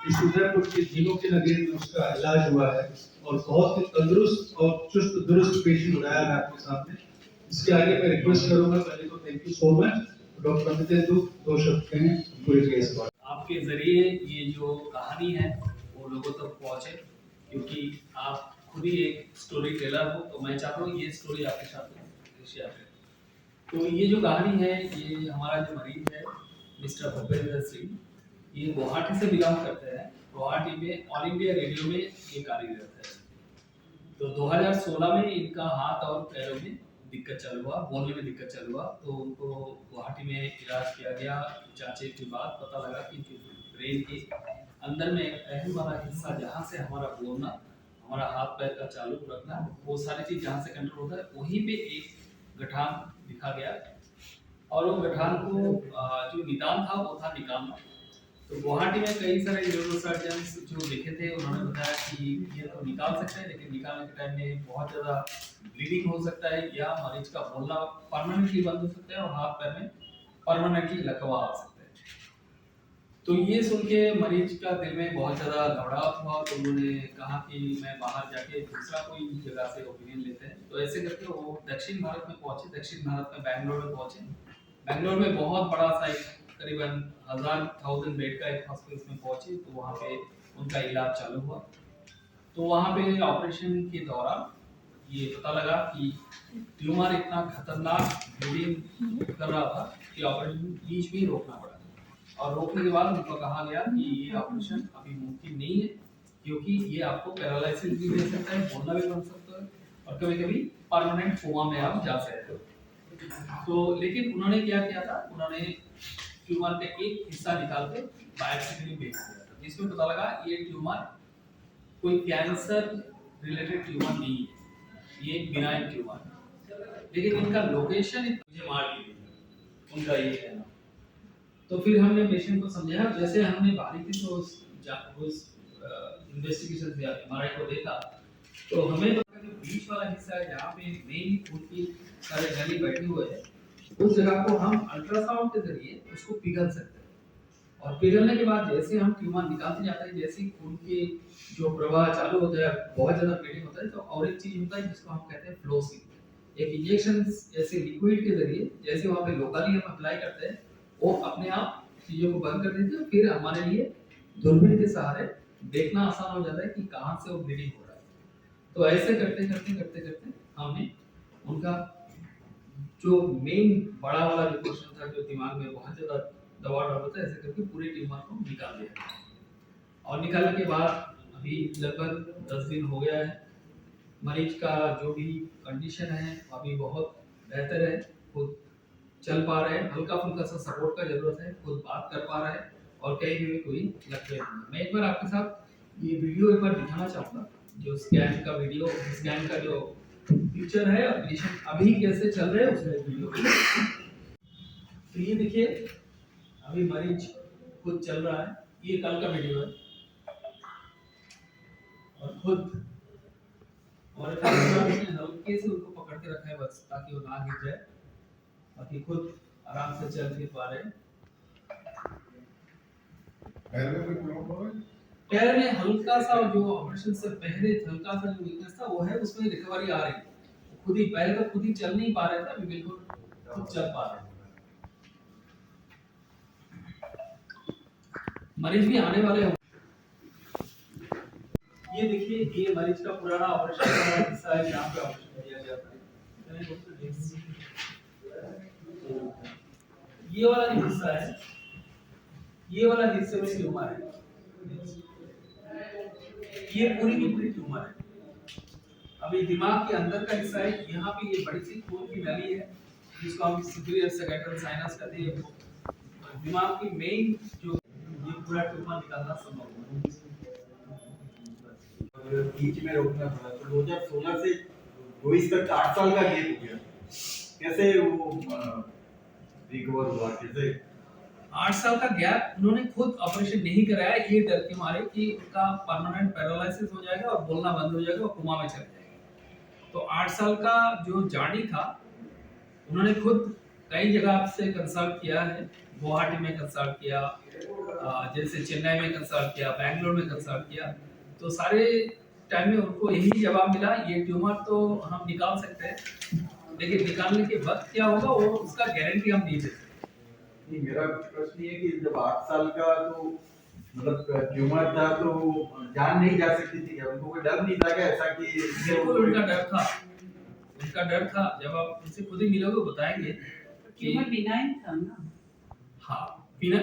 इस उदयपुर के जिलों के नगरी में उसका इलाज हुआ है और बहुत ही तंदुरुस्त और चुस्त दुरुस्त पेशेंट आया है आपके सामने। इसके आगे मैं रिक्वेस्ट करूंगा, पहले तो thank you so much doctor Amitendu, दो शब्द कहें पूरे केस पर। आपके जरिए ये जो कहानी है वो लोगों तक पहुंचे, क्योंकि आप खुद ही एक स्टोरी टेलर हो, तो मैं चाहता हूँ ये स्टोरी आपके साथ शेयर करें। तो ये जो कहानी है, ये हमारा जो मरीज है मिस्टर भूपेंद्र सिंह, ये गुवाहाटी से बिलोंग करते हैं। गुवाहाटी में ऑल इंडिया रेडियो में ये कार्यरत है। तो 2016 में इनका हाथ और पैरों में दिक्कत चालू हुआ, बोलने में दिक्कत चालू हुआ, तो उनको गुवाहाटी में इलाज किया गया। जांचे के बाद पता लगा कि ब्रेन के अंदर में एक अहम वाला हिस्सा जहाँ से हमारा बोलना, हमारा हाथ पैर का चालू रखना, वो सारी चीज जहाँ से कंट्रोल होता है, वहीं पे एक गठान दिखा गया। और वो गठान को जो निदान था वो था निकालना। तो गुवाहाटी में कई सारे न्यूरोसर्जन जो देखे थे, उन्होंने बताया कि ये तो निकाल सकते हैं, लेकिन निकालने के टाइम में बहुत ज़्यादा ब्लीडिंग हो सकता है, या मरीज का बोलना परमानेंटली बंद हो सकता है और हाथ पैर में परमानेंटली लकवा आ सकता है। तो ये सुन के मरीज का दिल में बहुत ज़्यादा घबराहट हुआ, तो उन्होंने कहा कि मैं बाहर जाके दूसरा कोई जगह से ओपिनियन लेते हैं। तो ऐसे करके वो दक्षिण भारत में पहुंचे। दक्षिण भारत में बैंगलोर में पहुंचे। बैंगलोर में बहुत बड़ा सा एक करीबन 1000 बेड का एक हॉस्पिटल में पहुंचे, तो वहाँ पे उनका इलाज चालू हुआ। तो वहाँ पे ऑपरेशन के दौरान ये पता लगा कि ट्यूमर इतना खतरनाक ब्लीडिंग कर रहा था कि ऑपरेशन बीच में ही रोकना पड़ा। और रोकने के बाद उनको कहा गया कि ये ऑपरेशन अभी मुमकिन नहीं है, क्योंकि ये आपको पैरालिसिस भी दे सकता है, बोलना भी बन सकता है, और कभी कभी परमानेंट कोमा में आप जा सकते हो। तो लेकिन उन्होंने क्या किया था, उन्होंने ट्यूमर का एक हिस्सा निकाल के बायोप्सी के लिए भेज दिया था, जिसमें पता लगा ये ट्यूमर कोई कैंसर रिलेटेड ट्यूमर नहीं है, ये एक बिनाइन ट्यूमर है। लेकिन इनका लोकेशन मुझे मार दी उनका ये है ना। तो फिर हमने पेशेंट को समझाया, जैसे हमने बारीकी से उस इन्वेस्टिगेशन किया, एमआरआई को देखा, तो हमें पता कि बीच वाला हिस्सा है जहाँ पे मेन खून की सारे नली बैठे हुए हैं, उस जगह को हम अल्ट्रासाउंड के जरिए उसको पिघल सकते हैं। और पिघलने के बाद जैसे हम ट्यूमर निकालते जाते हैं, जैसे खून के जो प्रवाह चालू होता है, बहुत ज्यादा ब्लीडिंग होता है, तो और एक चीज होता है जिसको हम कहते हैं फ्लोसिंग। एक इंजेक्शन ऐसे लिक्विड के जरिए जैसे वहाँ पे लोकली हम अप्लाई करते हैं, वो अपने आप चीजों को बंद कर देते हैं। फिर हमारे लिए दूरबीन के सहारे देखना आसान हो जाता है कि कहाँ से वो ब्लीडिंग हो रहा है। तो ऐसे करते करते करते करते हमने उनका जो मेन बड़ा वाला जो क्वेश्चन था, जो दिमाग में बहुत ज्यादा दबाव डाल रहा था, ऐसे करके पूरे ट्यूमर को निकाल दिया। और निकालने के बाद अभी लगभग 10 दिन हो गया है। मरीज का जो भी कंडीशन है अभी बहुत बेहतर है, खुद चल पा रहे हैं, हल्का फुल्का सा सपोर्ट का जरूरत है, खुद बात कर पा रहा है, और कहीं भी कोई लक्षण नहीं। मैं एक बार आपके साथ ये वीडियो एक बार दिखाना चाहूँगा, जो स्कैन का वीडियो, स्कैन का जो पिक्चर है, पेशेंट अभी कैसे चल रहे हैं उसमें वीडियो। तो ये देखिए अभी मरीज खुद चल रहा है, ये कल का वीडियो है, और खुद हमारे हल्के से उनको पकड़ के रखा है बस, ताकि वो ना गिर जाए, बाकी खुद आराम से चल फिर पा रहे हैं। पैर में हल्का सा जो ऑपरेशन से पहले हल्का सा जो वीकनेस था वो है, उसमें रिकवरी आ रही है। खुद ही पहले तो खुद ही चल नहीं पा रहे थे, अभी बिल्कुल खुद चल पा रहे हैं। मरीज भी आने वाले हैं। ये देखिए, ये मरीज का पुराना ऑपरेशन का हिस्सा है, जहाँ पे ऑपरेशन किया गया था। ये वाला हिस्सा है, ये वाला हिस्से में ट्यूमर है, ये पूरी की पूरी ट्यूमर है। अभी दिमाग के अंदर का हिस्सा है, यहाँ पे ये बड़ी सी खून की नली है, जिसको हम सुपीरियर सेगमेंटल साइनस कहते हैं। दिमाग की मेन जो ये पूरा ट्यूमर निकालना संभव है। बीच में रोकना पड़ा, तो 2016 से 22 तक 8 साल का गैप हो गया। कैसे वो रिकवर हुआ, कैसे 8 साल का गैप? उन्होंने खुद ऑपरेशन नहीं कराया, ये डर के मारे कि उनका परमानेंट पैरालिसिस हो जाएगा और बोलना बंद हो जाएगा और कोमा में चले जाएगा। तो 8 साल का जो जर्नी था, उन्होंने खुद कई जगह से कंसल्ट किया है, गुवाहाटी में कंसल्ट किया, जैसे चेन्नई में कंसल्ट किया, बैंगलोर में कंसल्ट किया, तो सारे टाइम में उनको यही जवाब मिला, ये ट्यूमर तो हम निकाल सकते हैं, लेकिन निकालने के वक्त क्या होगा वो उसका गारंटी हम नहीं देते। नहीं, मेरा प्रश्न ये है कि जब 8 साल का तो मतलब ट्यूमर था तो जान नहीं जा सकती थी क्या? उनको कोई डर नहीं था क्या ऐसा कि बिल्कुल उनका डर था, उनका डर था। जब आप उनसे खुद ही मिलोगे बताएंगे कि ट्यूमर बिनाइन था ना। हाँ, बिना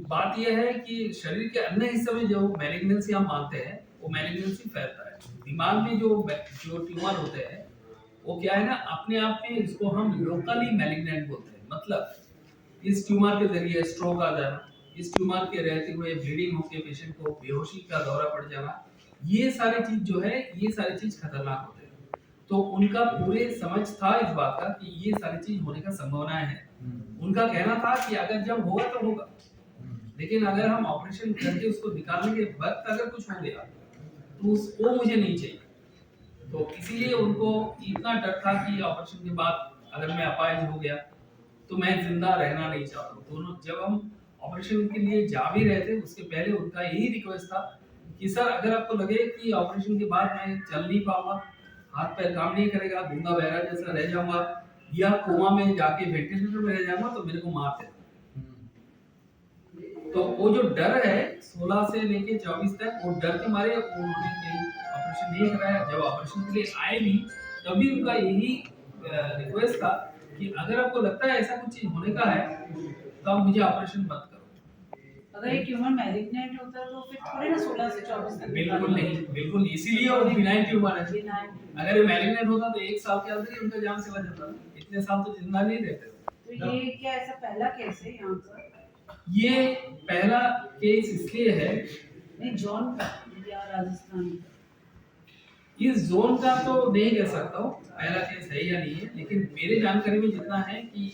बात यह है कि शरीर के अन्य हिस्से में जो मैलिग्नेंसी हम मानते हैं वो मैलिग्नेंसी फैलता है। दिमाग में जो ट्यूमर होते हैं वो क्या है ना, अपने आप में इसको हम लोकली मैलिग्नेंट बोलते हैं। मतलब इस ट्यूमर के जरिए स्ट्रोक आ जाना, इस ट्यूमर के रहते हुए ब्लीडिंग होकर पेशेंट को बेहोशी का दौरा पड़ जाना, ये सारी चीज जो है, ये सारी चीज खतरनाक होते हैं। तो उनका पूरे समझ था इस बात का कि ये सारी चीज होने का संभावना है। उनका कहना था कि अगर जब होगा तो होगा, लेकिन अगर हम ऑपरेशन करके उसको निकालने के वक्त अगर कुछ हो गया तो वो मुझे नहीं चाहिए। तो इसीलिए उनको इतना डर था कि ऑपरेशन के बाद अगर मैं अपाहिज हो गया तो मैं जिंदा रहना नहीं चाहता हूँ। दोनों जब हम ऑपरेशन के लिए जा भी रहे थे उसके पहले उनका यही रिक्वेस्ट था कि सर अगर आपको लगे कि ऑपरेशन के बाद मैं चल नहीं पाऊंगा, हाथ पैर काम नहीं करेगा, गूंगा बहरा जैसा रह जाऊंगा या कोमा में जाके वेंटिलेटर में रह जाऊंगा तो मेरे को मार देना। तो वो जो डर है 16 से लेके 24 तक, वो डर के मारे उन्होंने कहीं ऑपरेशन नहीं कराया। जब ऑपरेशन के लिए आए भी तभी उनका यही रिक्वेस्ट था कि अगर आपको लगता है ऐसा कुछ चीज होने का है तो आप मुझे ऑपरेशन मत करो। अगर ये ट्यूमर मैलिग्नेंट होता तो फिर थोड़े ना 16 से 24 तक बिल्कुल नहीं, बिल्कुल इसीलिए वो बिनाइन ट्यूमर है। बिनाइन। अगर ये मैलिग्नेंट होता तो 1 साल के अंदर ही उनका जान चला जाता, इतने साल तो जिंदा नहीं रहते। तो ये क्या ऐसा पहला केस है यहाँ पर? ये पहला केस इसलिए है, नहीं जॉन का या राजस्थान का? इस जोन का तो नहीं कह सकता हूँ पहला केस है या नहीं है, लेकिन मेरे जानकारी में जितना है कि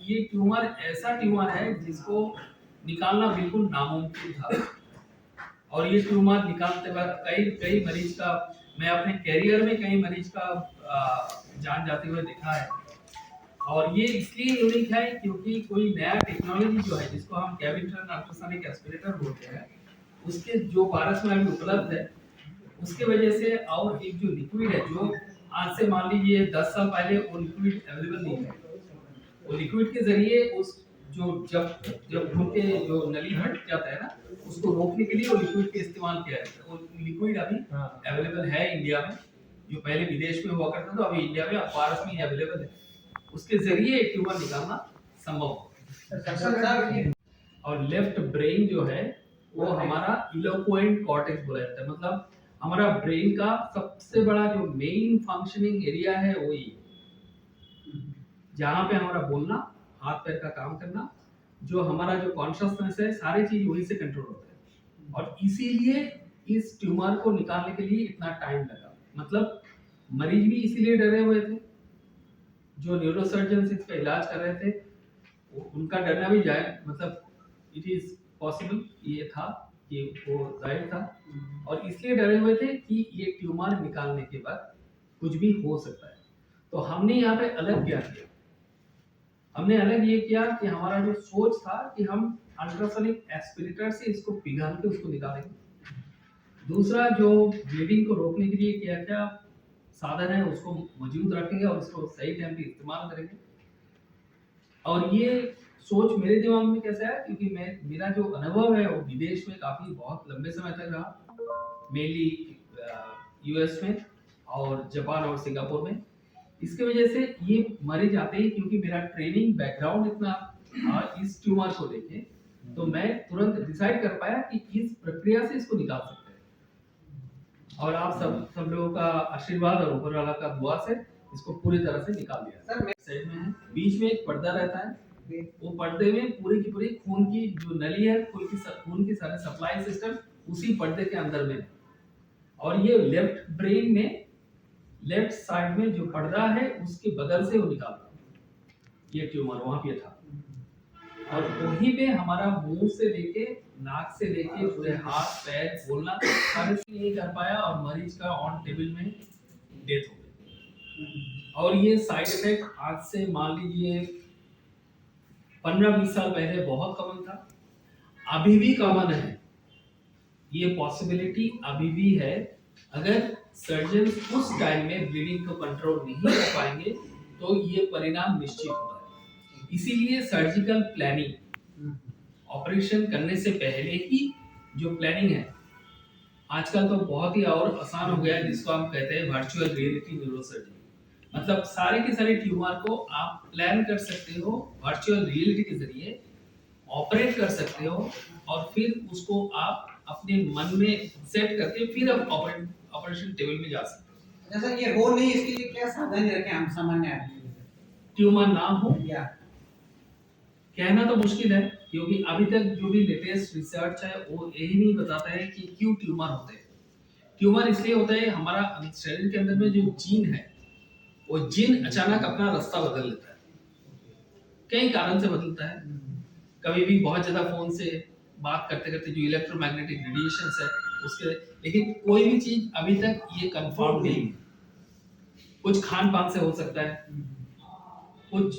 ये ट्यूमर ऐसा ट्यूमर है जिसको निकालना बिल्कुल नामुमकिन था। और ये ट्यूमर निकालते वक्त कई मरीज का, मैं अपने कैरियर में कई मरीज का जान जाते हुए देखा है। और ये इसलिए यूनिक है क्योंकि कोई नया टेक्नोलॉजी जो है जिसको हम कैविट्रल अल्ट्रासोनिक एस्पिरेटर बोलते हैं, उसके जो भारत में अभी उपलब्ध है उसके वजह से, और एक जो लिक्विड है जो आज से मान लीजिए 10 साल पहले वो लिक्विड अवेलेबल नहीं था, वो लिक्विड के जरिए उस जो जब खून के जो नली फट जाता है ना उसको रोकने के लिए वो लिक्विड का इस्तेमाल किया जाता है। वो लिक्विड अभी अवेलेबल है इंडिया में, जो पहले विदेश में हुआ करता था अभी इंडिया में भारत में अवेलेबल है। उसके जरिए ट्यूमर निकालना संभव है। और लेफ्ट ब्रेन जो है वो हमारा इलोक्वेंट कॉर्टेक्स बोला जाता है। मतलब हमारा ब्रेन का सबसे बड़ा जो मेन फंक्शनिंग एरिया है वो ये, जहाँ पे हमारा बोलना, हाथ पैर का काम करना, जो हमारा जो कॉन्शियसनेस है, सारी चीज वहीं से कंट्रोल होता है। और इसीलिए इस ट्यूमर को निकालने के लिए इतना टाइम लगा। मतलब मरीज भी इसीलिए डरे हुए थे, जो न्यूरोसर्जन इसका इलाज कर रहे थे उनका डरना भी जाए, मतलब इट इज पॉसिबल, ये था कि वो जाहिर था। और इसलिए डरे हुए थे कि ये ट्यूमर निकालने के बाद कुछ भी हो सकता है। तो हमने यहाँ पे अलग क्या किया, हमने अलग ये किया कि हमारा जो सोच था कि हम अल्ट्रासोनिक एस्पिरेटर से इसको पिघाल के उसको निकालेंगे। दूसरा, जो ब्लीडिंग को रोकने के लिए क्या क्या साधन है उसको मौजूद रखेंगे और उसको सही टाइम पे इस्तेमाल करेंगे। और ये सोच मेरे दिमाग में कैसे है, क्योंकि मेरा जो अनुभव है वो विदेश में काफी बहुत लंबे समय तक रहा, मेनली यूएस में और जापान और सिंगापुर में। इसके वजह से ये मरीज आते हैं, क्योंकि मेरा ट्रेनिंग बैकग्राउंड इतना इस ट्यूमर को देखे तो मैं तुरंत डिसाइड कर पाया कि इस प्रक्रिया से इसको निकाल सकते हैं। और आप सब लोगों का आशीर्वाद और ऊपर वाला का दुआ से इसको पूरी तरह से निकाल दिया। साइड में है, बीच में एक पर्दा रहता है, वो पर्दे में पूरी की पूरी खून की जो नली है, खून की सारे सप्लाई सिस्टम उसी पर्दे के अंदर में। और ये लेफ्ट ब्रेन में लेफ्ट साइड में जो पर्दा है उसके बगल से वो निकालता, ये ट्यूमर वहां पे था। और वहीं पे हमारा मुंह से लेके नाक से लेके पूरे हाथ पैर बोलना सारे नहीं कर पाया और मरीज का ऑन टेबल में डेथ हो गई। और ये साइड इफेक्ट आज से मान लीजिए 15-20 साल पहले बहुत कॉमन था, अभी भी कॉमन है। ये पॉसिबिलिटी अभी भी है। अगर सर्जन उस टाइम में ब्लीडिंग को कंट्रोल नहीं कर पाएंगे तो ये परिणाम निश्चित होता है। इसीलिए सर्जिकल प्लानिंग, ऑपरेशन करने से पहले ही जो प्लानिंग है, आजकल तो बहुत ही और आसान हो गया है, जिसको हम कहते हैं वर्चुअल रियलिटी न्यूरोसर्जरी। मतलब सारे के सारे ट्यूमर को आप प्लान कर सकते हो, वर्चुअल रियलिटी के जरिए ऑपरेट कर सकते हो और फिर उसको आप अपने मन में सेट करके फिर आप ऑपरेशन टेबल में जा सकते हो। जैसा ये हो नहीं, इसके लिए क्या सावधानी रखें हम सामान्य आदमी? ट्यूमर ना हो या कहना तो मुश्किल है, क्योंकि अभी तक जो भी लेटेस्ट रिसर्च है वो यही नहीं बताता है कि क्यों ट्यूमर होते हैं। ट्यूमर इसलिए होता है, हमारा शरीर के अंदर में जो जीन है वो जीन अचानक अपना रास्ता बदल लेता है, कई कारण से बदलता है। कभी भी बहुत ज्यादा फोन से बात करते करते जो इलेक्ट्रोमैग्नेटिक रेडिएशंस है उसके, लेकिन कोई भी चीज अभी तक ये कंफर्म नहीं है। कुछ खान पान से हो सकता है, कुछ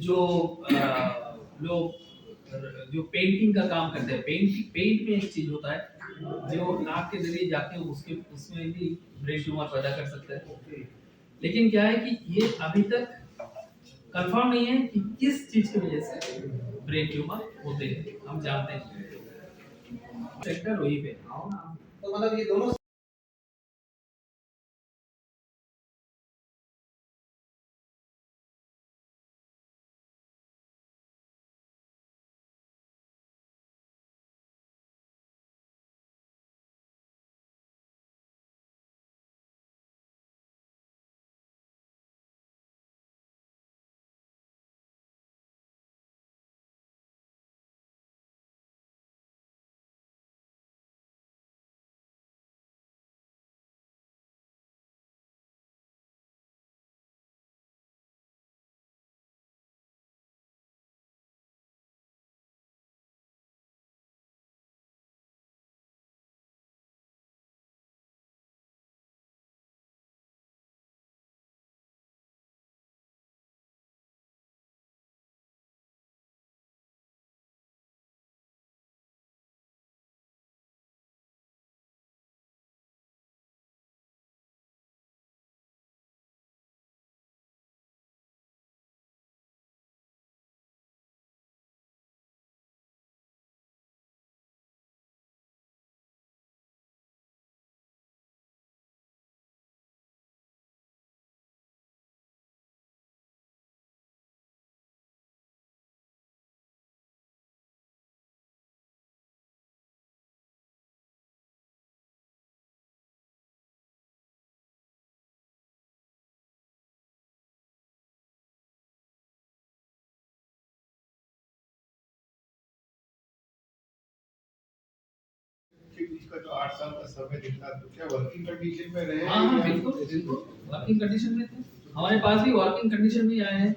जो लोग जो पेंटिंग का काम करते हैं, पेंट में एक चीज होता है जो नाक के जरिए जाके उसमें भी ब्रेन ट्यूमर पैदा कर सकता है। लेकिन क्या है कि ये अभी तक कंफर्म नहीं है कि किस चीज की वजह से ब्रेन ट्यूमर होते हैं। हम जानते हैं सेक्टर वही पे, तो मतलब ये दोनों कि उसका जो 8 साल का समय निकला, तो क्या वर्किंग कंडीशन में रहे? हाँ हाँ बिल्कुल बिल्कुल वर्किंग कंडीशन में थे। हमारे पास भी वर्किंग कंडीशन में आए हैं।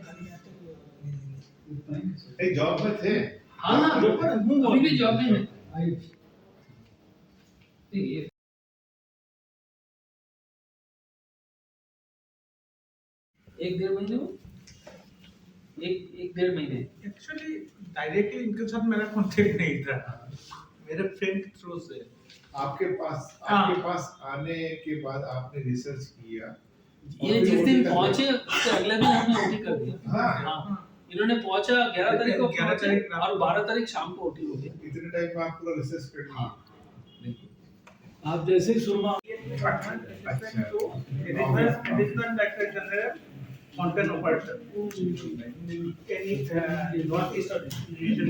एक जॉब में थे? हाँ हाँ अभी भी जॉब में है। ये एक डेढ़ महीने में, एक डेढ़ महीने। एक्चुअली डायरेक्टली इनके साथ मेरा कांटेक्ट नहीं था, मेरे फ्रेंड के थ्रू से। आपके पास आने के बाद आपने रिसर्च किया? ये जिस दिन पहुंचे उसके अगले दिन हमने ओटी कर दिया। हाँ इन्होंने पहुंचा 11 तारीख को, 11 तारीख और 12 तारीख शाम को ओटी हो गया। इतने टाइम में आप पूरा रिसर्च कर लिया? आप जैसे ही सुरमा अच्छा। तो additional director general content operation any northeast region